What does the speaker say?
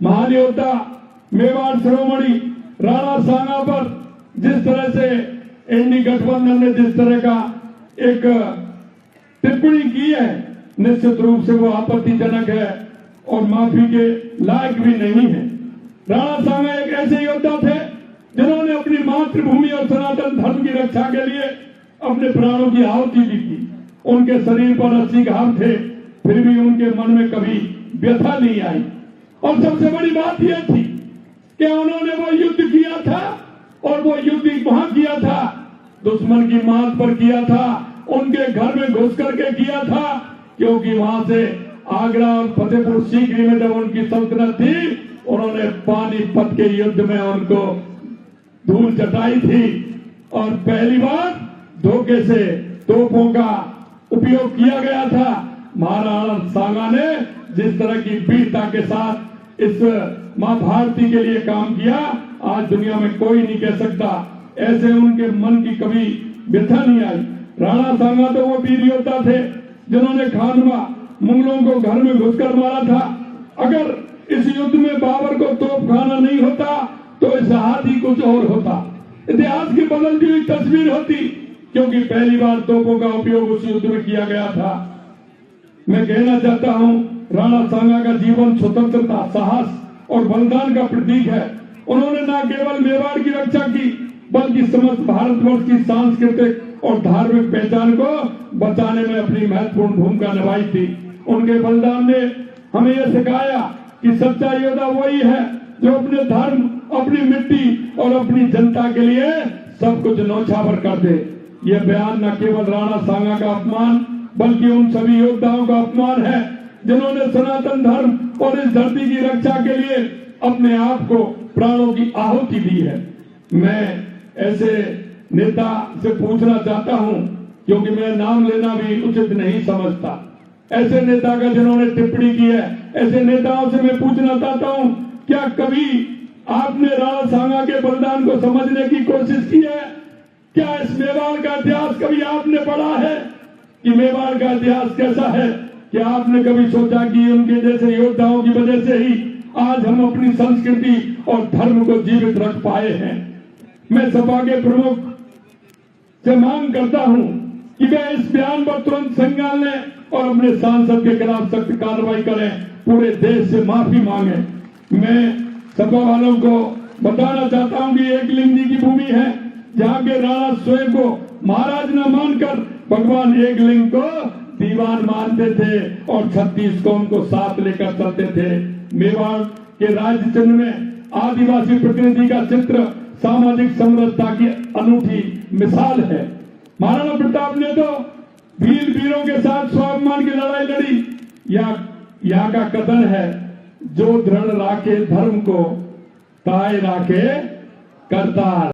महान योद्धा मेवाड़ शिरोमणि राणा सांगा पर जिस तरह से एनडी गठबंधन ने जिस तरह का एक टिप्पणी की है, निश्चित रूप से वो आपत्तिजनक है और माफी के लायक भी नहीं है। राणा सांगा एक ऐसे योद्धा थे जिन्होंने अपनी मातृभूमि और सनातन धर्म की रक्षा के लिए अपने प्राणों की आहुति दी थी। उनके शरीर पर 80 घाव थे, फिर भी उनके मन में कभी व्यथा नहीं आई। और सबसे बड़ी बात यह थी कि उन्होंने वो युद्ध किया था और वो युद्ध वहां किया था, दुश्मन की मात पर किया था, उनके घर में घुस करके किया था, क्योंकि वहां से आगरा और फतेहपुर सीकरी में जब उनकी सल्तनत थी, उन्होंने पानीपत के युद्ध में उनको धूल चटाई थी और पहली बार धोखे से तोपों का उपयोग किया गया था। महाराणा सांगा ने जिस तरह की वीरता के साथ इस मां भारती के लिए काम किया, आज दुनिया में कोई नहीं कह सकता। ऐसे उनके मन की कभी व्यथा नहीं आई। राणा सांगा तो वो वीर योद्धा थे जिन्होंने खानवा मुगलों को घर में घुसकर मारा था। अगर इस युद्ध में बाबर को तोपखाना नहीं होता तो इस हाथी कुछ और होता, इतिहास की बदलती हुई तस्वीर होती, क्योंकि पहली बार तोपों का उपयोग उस युद्ध में किया गया था। मैं कहना चाहता हूं, राणा सांगा का जीवन स्वतंत्रता, साहस और बलिदान का प्रतीक है। उन्होंने न केवल मेवाड़ की रक्षा की, बल्कि समस्त भारतवर्ष की सांस्कृतिक और धार्मिक पहचान को बचाने में अपनी महत्वपूर्ण भूमिका निभाई थी। उनके बलिदान ने हमें यह सिखाया कि सच्चा योद्धा वही है जो अपने धर्म, अपनी मिट्टी और अपनी जनता के लिए सब कुछ न्यौछावर कर दे। यह बयान न केवल राणा सांगा का अपमान, बल्कि उन सभी योद्धाओं का अपमान है जिन्होंने सनातन धर्म और इस धरती की रक्षा के लिए अपने आप को प्राणों की आहुति दी है। मैं ऐसे नेता से पूछना चाहता हूं, क्योंकि मैं नाम लेना भी उचित नहीं समझता, ऐसे नेता का जिन्होंने टिप्पणी की है, ऐसे नेताओं से मैं पूछना चाहता हूं, क्या कभी आपने राणा सांगा के बलिदान को समझने की कोशिश की है? क्या इस मेवाड़ का इतिहास कभी आपने पढ़ा है कि मेवाड़ का इतिहास कैसा है? क्या आपने कभी सोचा कि उनके जैसे योद्धाओं की वजह से ही आज हम अपनी संस्कृति और धर्म को जीवित रख पाए हैं? मैं सपा के प्रमुख से मांग करता हूं कि वे इस बयान पर तुरंत संज्ञान लें और अपने सांसद के खिलाफ सख्त कार्रवाई करें, पूरे देश से माफी मांगे। मैं सपा वालों को बताना चाहता हूं कि एकलिंग जी की भूमि है, जहां के राणा स्वयं को महाराज न मानकर भगवान एकलिंग को दीवान मानते थे और 36 को उनको साथ लेकर चलते थे। मेवाड़ के राज्य चिन्ह में आदिवासी प्रकृति का चित्र सामाजिक समरसता की अनूठी मिसाल है। महाराणा प्रताप ने तो वीरों के साथ स्वाभिमान की लड़ाई लड़ी। यहाँ का कथन है, जो दृढ़ राखे धर्म को, ताए राखे करतार।